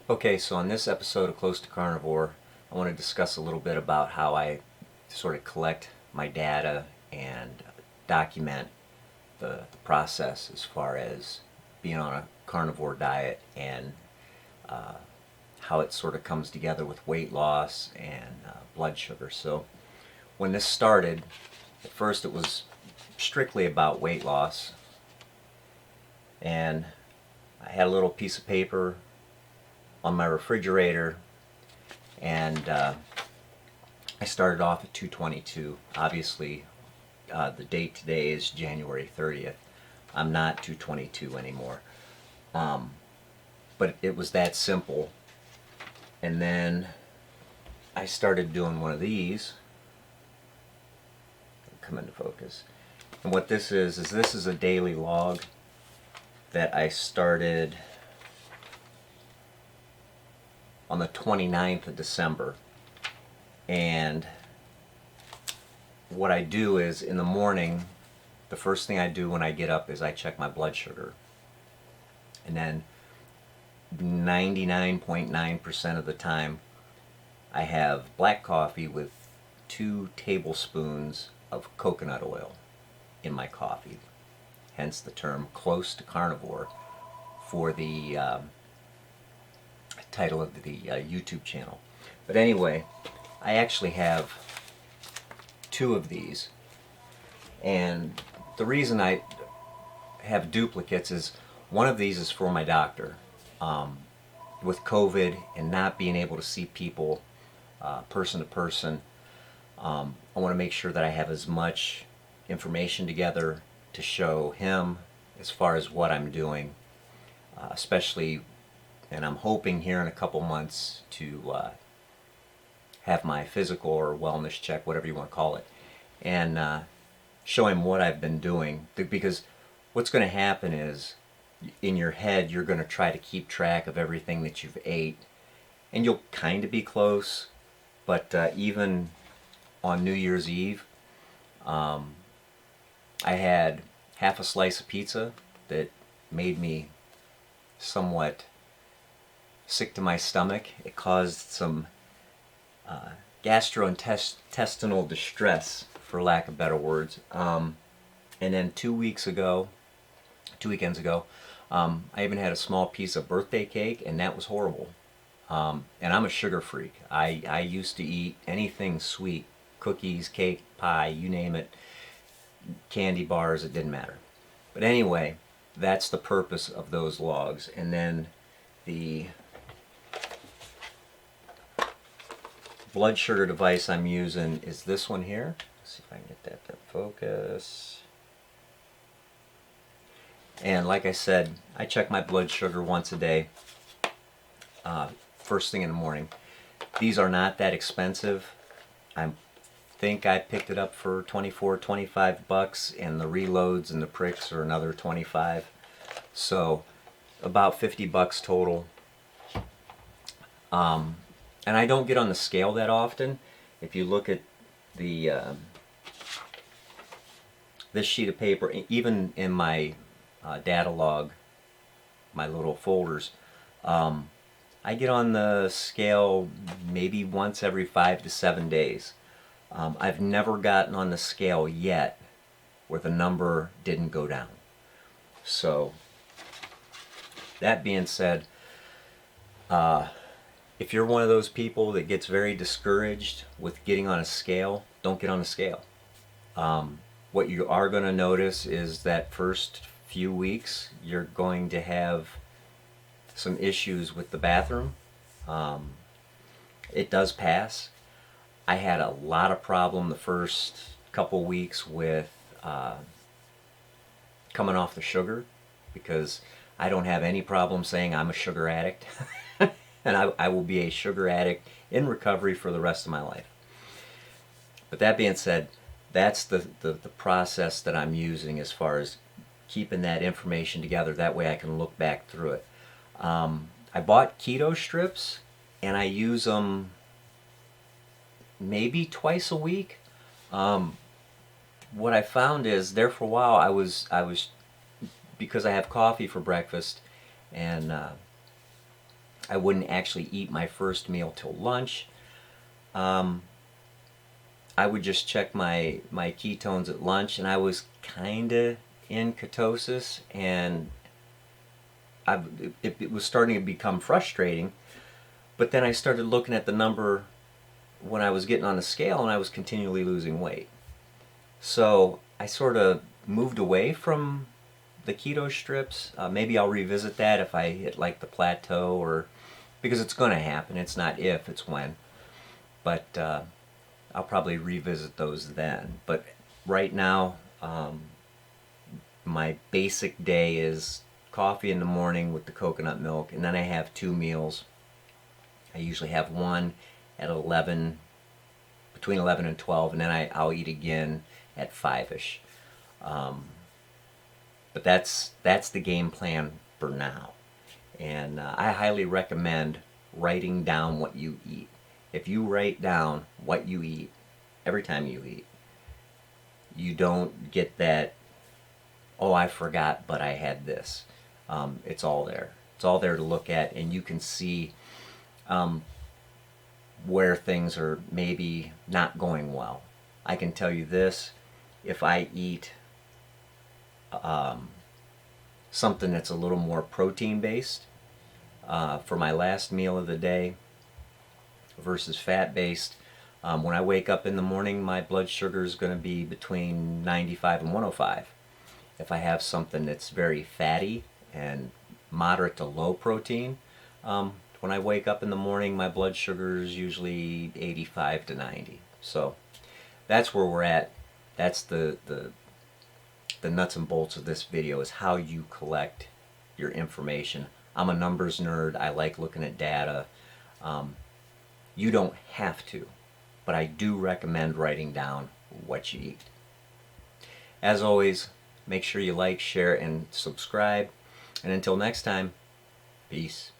Okay, so on this episode of Close to Carnivore, I want to discuss a little bit about how I sort of collect my data and document the process as far as being on a carnivore diet and uh, how it sort of comes together with weight loss and blood sugar. So when this started, at first it was strictly about weight loss, and I had a little piece of paper on my refrigerator, and I started off at 222. Obviously, the date today is January 30th. I'm not 222 anymore. Um, but it was that simple. And then I started doing one of these. Come into focus. And what this is this is a daily log that I started on the 29th of December. And what I do is in the morning, the first thing I do when I get up is I check my blood sugar. And then 99.9% of the time, I have black coffee with 2 tablespoons of coconut oil in my coffee. Hence the term close to carnivore for the title of the YouTube channel. But anyway, I actually have 2 of these, and the reason I have duplicates is one of these is for my doctor. With COVID and not being able to see people person to person, I want to make sure that I have as much information together to show him as far as what I'm doing, especially, and I'm hoping here in a couple months to have my physical or wellness check, whatever you want to call it, and show him what I've been doing. Because what's going to happen is, in your head, you're going to try to keep track of everything that you've ate, and you'll kind of be close, but even on New Year's Eve, I had half a slice of pizza that made me somewhat sick to my stomach. It caused some gastrointestinal distress, for lack of better words. And then 2 weekends ago, I even had a small piece of birthday cake, and that was horrible. And I'm a sugar freak. I used to eat anything sweet, cookies, cake, pie, you name it, candy bars, it didn't matter. But anyway, that's the purpose of those logs. And then the blood sugar device I'm using is this one here. Let's see if I can get that to focus. And like I said, I check my blood sugar once a day, first thing in the morning. These are not that expensive. I think I picked it up for 24, 25 bucks, and the reloads and the pricks are another 25. So about 50 bucks total. And I don't get on the scale that often. If you look at the this sheet of paper, even in my data log, my little folders, I get on the scale maybe once every 5 to 7 days. I've never gotten on the scale yet where the number didn't go down. So that being said, if you're one of those people that gets very discouraged with getting on a scale, don't get on a scale. What you are going to notice is that first few weeks you're going to have some issues with the bathroom. It does pass. I had a lot of problem the first couple weeks with coming off the sugar, because I don't have any problem saying I'm a sugar addict. And I will be a sugar addict in recovery for the rest of my life. But that being said, that's the process that I'm using as far as keeping that information together. That way I can look back through it. I bought keto strips, and I use them maybe twice a week. What I found is there for a while I was because I have coffee for breakfast, and I wouldn't actually eat my first meal till lunch. Um, I would just check my ketones at lunch, and I was kind of in ketosis, and it was starting to become frustrating. But then I started looking at the number when I was getting on the scale, and I was continually losing weight. So I sort of moved away from the keto strips. Maybe I'll revisit that if I hit like the plateau, or because it's going to happen. It's not if, it's when. But I'll probably revisit those then. But right now, my basic day is coffee in the morning with the coconut milk, and then I have 2 meals. I usually have one at 11, between 11 and 12, and then I'll eat again at 5ish. But that's the game plan for now. And I highly recommend writing down what you eat. If you write down what you eat every time you eat, you don't get that, oh, I forgot, but I had this. It's all there. It's all there to look at, and you can see where things are maybe not going well. I can tell you this, if I eat something that's a little more protein based for my last meal of the day versus fat based, when I wake up in the morning, my blood sugar is going to be between 95 and 105. If I have something that's very fatty and moderate to low protein, when I wake up in the morning, my blood sugar is usually 85 to 90. So that's where we're at. That's the nuts and bolts of this video, is how you collect your information. I'm a numbers nerd. I like looking at data. You don't have to, but I do recommend writing down what you eat. As always, make sure you like, share, and subscribe. And until next time, peace.